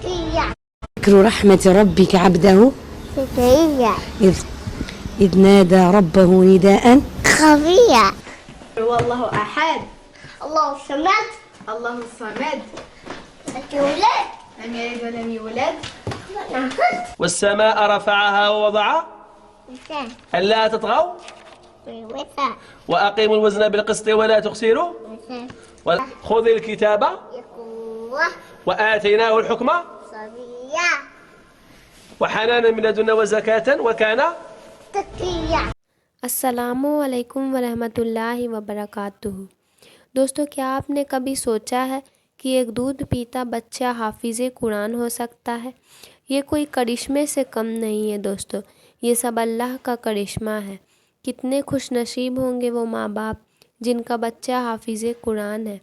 ذكر رحمة ربك عبده إذ نادى ربه نداء خفيا. والله أحد الله الصمد الله الصمد يولد لم يلد ولم يولد والسماء رفعها ووضع ألا تطغوا وأقيموا الوزن بالقسط ولا تخسروا خذ الكتاب وآتيناه الحكم صبيا وحنانا من لدنا وزكاة وكان تقيا. السلام ورحمۃ اللہ وبرکاتہ. دوستو، کیا آپ نے کبھی سوچا ہے کہ ایک دودھ پیتا بچہ حافظ قرآن ہو سکتا ہے؟ یہ کوئی کرشمے سے کم نہیں ہے دوستو، یہ سب اللہ کا کرشمہ ہے. کتنے خوش نصیب ہوں گے وہ ماں باپ جن کا بچہ حافظ قرآن ہے.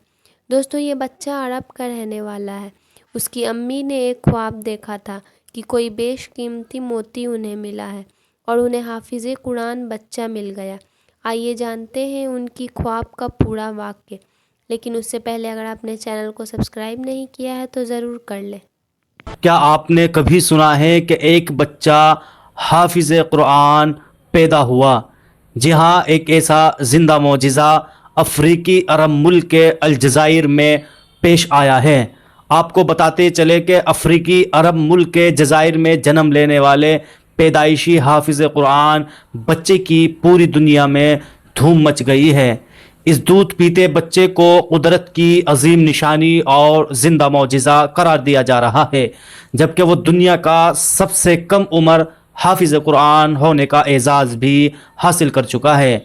دوستو، یہ بچہ عرب کا رہنے والا ہے. اس کی امی نے ایک خواب دیکھا تھا کہ کوئی بیش قیمتی موتی انہیں ملا ہے اور انہیں حافظ قرآن بچہ مل گیا. آئیے جانتے ہیں ان کی خواب کا پورا واقعہ، لیکن اس سے پہلے اگر آپ نے چینل کو سبسکرائب نہیں کیا ہے تو ضرور کر لیں. کیا آپ نے کبھی سنا ہے کہ ایک بچہ حافظ قرآن پیدا ہوا؟ جی ہاں، ایک ایسا زندہ معجزہ افریقی عرب ملک کے الجزائر میں پیش آیا ہے. آپ کو بتاتے چلے کہ افریقی عرب ملک کے جزائر میں جنم لینے والے پیدائشی حافظ قرآن بچے کی پوری دنیا میں دھوم مچ گئی ہے. اس دودھ پیتے بچے کو قدرت کی عظیم نشانی اور زندہ معجزہ قرار دیا جا رہا ہے، جبکہ وہ دنیا کا سب سے کم عمر حافظ قرآن ہونے کا اعزاز بھی حاصل کر چکا ہے.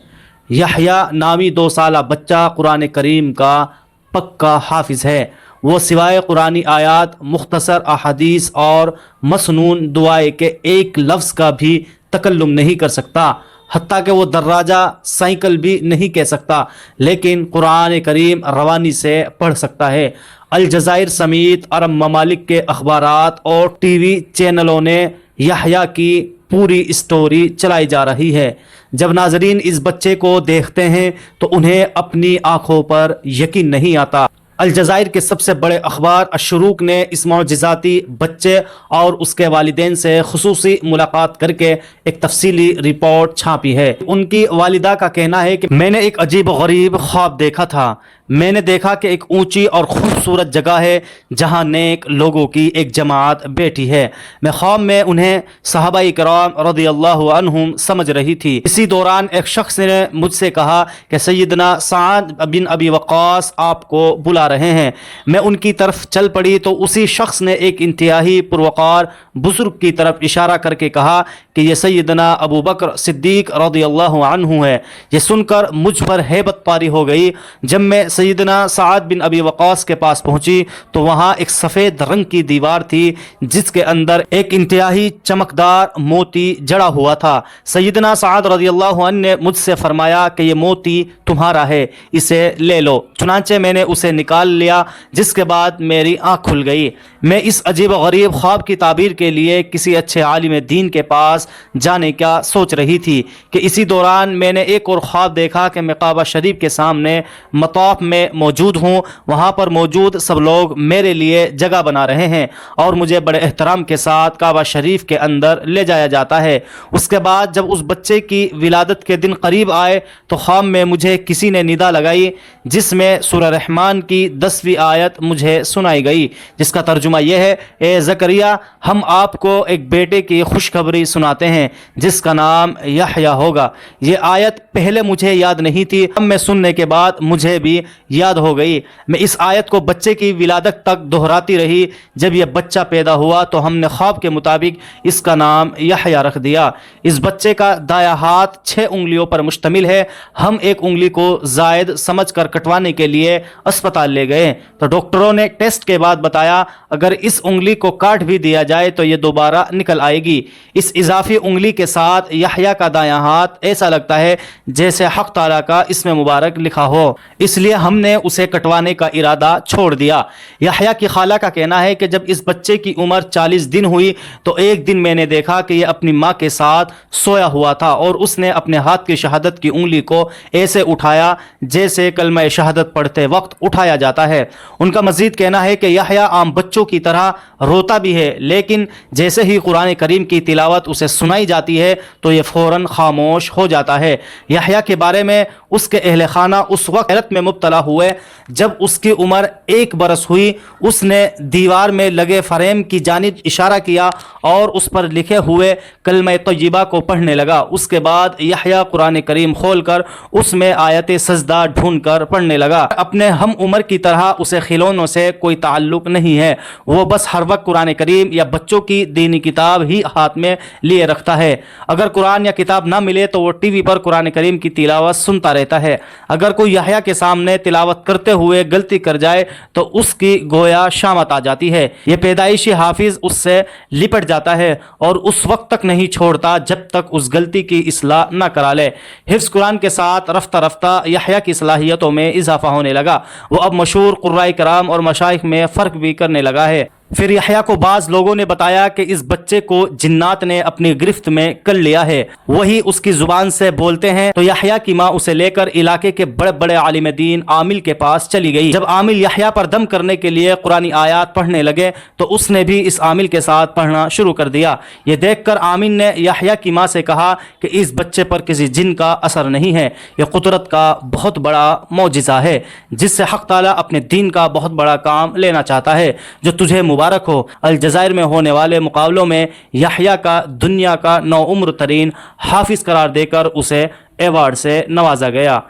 یحییٰ نامی 2 سالہ بچہ قرآن کریم کا پکا حافظ ہے. وہ سوائے قرآنی آیات، مختصر احادیث اور مسنون دعائیں کے ایک لفظ کا بھی تکلم نہیں کر سکتا، حتیٰ کہ وہ دراجہ سائیکل بھی نہیں کہہ سکتا، لیکن قرآن کریم روانی سے پڑھ سکتا ہے. الجزائر سمیت عرب ممالک کے اخبارات اور ٹی وی چینلوں نے یحییٰ کی پوری اسٹوری چلائی جا رہی ہے. جب ناظرین اس بچے کو دیکھتے ہیں تو انہیں اپنی آنکھوں پر یقین نہیں آتا. الجزائر کے سب سے بڑے اخبار الشروق نے اس معجزاتی بچے اور اس کے والدین سے خصوصی ملاقات کر کے ایک تفصیلی رپورٹ چھاپی ہے. ان کی والدہ کا کہنا ہے کہ میں نے ایک عجیب و غریب خواب دیکھا تھا. میں نے دیکھا کہ ایک اونچی اور خوبصورت جگہ ہے جہاں نیک لوگوں کی ایک جماعت بیٹھی ہے. میں خواب میں انہیں صحابہ کرام رضی اللہ عنہم سمجھ رہی تھی. اسی دوران ایک شخص نے مجھ سے کہا کہ سیدنا سعد بن ابی وقاص آپ کو بلا رہے ہیں. میں ان کی طرف چل پڑی تو اسی شخص نے ایک انتہائی پروقار بزرگ کی طرف اشارہ کر کے کہا کہ یہ سیدنا ابو بکر صدیق رضی اللہ عنہ ہے. یہ سن کر مجھ پر ہیبت طاری ہو گئی. جب میں سیدنا سعد بن ابی وقاص کے پاس پہنچی تو وہاں ایک سفید رنگ کی دیوار تھی جس کے اندر ایک انتہائی چمکدار موتی جڑا ہوا تھا. سیدنا سعد رضی اللہ عنہ نے مجھ سے فرمایا کہ یہ موتی تمہارا ہے، اسے لے لو. چنانچہ میں نے اسے نکال لیا، جس کے بعد میری آنکھ کھل گئی. میں اس عجیب و غریب خواب کی تعبیر کے لیے کسی اچھے عالم دین کے پاس جانے کا سوچ رہی تھی کہ اسی دوران میں نے ایک اور خواب دیکھا کہ میں کعبہ شریف کے سامنے مطاف میں موجود ہوں. وہاں پر موجود سب لوگ میرے لیے جگہ بنا رہے ہیں اور مجھے بڑے احترام کے ساتھ کعبہ شریف کے اندر لے جایا جاتا ہے. اس کے بعد جب اس بچے کی ولادت کے دن قریب آئے تو خواب میں مجھے کسی نے ندا لگائی جس میں سورہ رحمان کی 10ویں آیت مجھے سنائی گئی، جس کا ترجمہ یہ ہے: اے زکریا، ہم آپ کو ایک بیٹے کی خوشخبری سناتے ہیں جس کا نام یحییٰ ہوگا. یہ آیت پہلے مجھے یاد نہیں تھی، اب میں سننے کے بعد مجھے بھی یاد ہو گئی. میں اس آیت کو بچے کی ولادت تک دہراتی رہی. جب یہ بچہ پیدا ہوا تو ہم نے خواب کے مطابق اس کا نام یحییٰ رکھ دیا. اس بچے کا دایاں ہاتھ 6 انگلیوں پر مشتمل ہے. ہم ایک انگلی کو زائد سمجھ کر کٹوانے کے لیے اسپتال لے گئے تو ڈاکٹروں نے ٹیسٹ کے بعد بتایا اگر اس انگلی کو کاٹ بھی دیا جائے تو یہ دوبارہ نکل آئے گی. اس اضافی انگلی کے ساتھ یحییٰ کا دایاں ہاتھ ایسا لگتا ہے جیسے حق تعالیٰ کا اسم مبارک لکھا ہو، اس لیے ہم نے اسے کٹوانے کا ارادہ چھوڑ دیا. یحییٰ کی خالہ کا کہنا ہے کہ جب اس بچے کی عمر 40 دن ہوئی تو ایک دن میں نے دیکھا کہ یہ اپنی ماں کے ساتھ سویا ہوا تھا اور اس نے اپنے ہاتھ کی شہادت کی انگلی کو ایسے اٹھایا جیسے کلمہ شہادت پڑھتے وقت اٹھایا جاتا ہے۔ ان کا مزید کہنا ہے کہ یحییٰ عام بچوں کی طرح روتا بھی ہے، لیکن جیسے ہی قرآن کریم کی تلاوت اسے سنائی جاتی ہے تو یہ فوراً خاموش ہو جاتا ہے۔ یحییٰ کے بارے میں اس کے اہل خانہ اس وقت حیرت میں مبتلا ہوئے جب اس کی عمر 1 برس ہوئی۔ اس نے دیوار میں لگے فریم کی جانب اشارہ کیا اور اس پر لکھے ہوئے کلمہ طیبہ کو پڑھنے لگا۔ اس کے بعد یحییٰ قرآن کریم کھول کر اس میں آیت سجدہ ڈھونڈ کر پڑھنے لگا۔ اپنے ہم عمر کی طرح اسے کھلونوں سے کوئی تعلق نہیں ہے، وہ بس ہر وقت قرآن کریم یا بچوں کی دینی کتاب ہی ہاتھ میں لیے رکھتا ہے۔ اگر قرآن یا کتاب نہ ملے تو وہ ٹی وی پر قرآن کریم کی تلاوت سنتا رہتا ہے۔ اگر کوئی یحییٰ کے سامنے تلاوت کرتے ہوئے غلطی کر جائے تو اس کی گویا شامت آ جاتی ہے۔ یہ پیدائشی حافظ اس سے لپٹ جاتا ہے اور اس وقت تک نہیں چھوڑتا جب تک اس غلطی کی اصلاح نہ کرا لے۔ حفظ قرآن کے ساتھ رفتہ رفتہ یحییٰ کی صلاحیتوں میں اضافہ ہونے لگا۔ وہ اب مشہور قرائے کرام اور مشائخ میں فرق بھی کرنے لگا ہے۔ پھر یحییٰ کو بعض لوگوں نے بتایا کہ اس بچے کو جنات نے اپنی گرفت میں کر لیا ہے، وہی اس کی زبان سے بولتے ہیں۔ تو یحییٰ کی ماں اسے لے کر علاقے کے بڑے بڑے عالم دین عامل کے پاس چلی گئی۔ جب عامل یحییٰ پر دم کرنے کے لیے قرآنی آیات پڑھنے لگے تو اس نے بھی اس عامل کے ساتھ پڑھنا شروع کر دیا۔ یہ دیکھ کر عامل نے یحییٰ کی ماں سے کہا کہ اس بچے پر کسی جن کا اثر نہیں ہے، یہ قدرت کا بہت بڑا معجزہ ہے جس سے حق تعالیٰ اپنے دین کا بہت بڑا کام لینا چاہتا ہے، جو تجھے مبارک ہو۔ الجزائر میں ہونے والے مقابلوں میں یحییٰ کا دنیا کا نوعمر ترین حافظ قرار دے کر اسے ایوارڈ سے نوازا گیا۔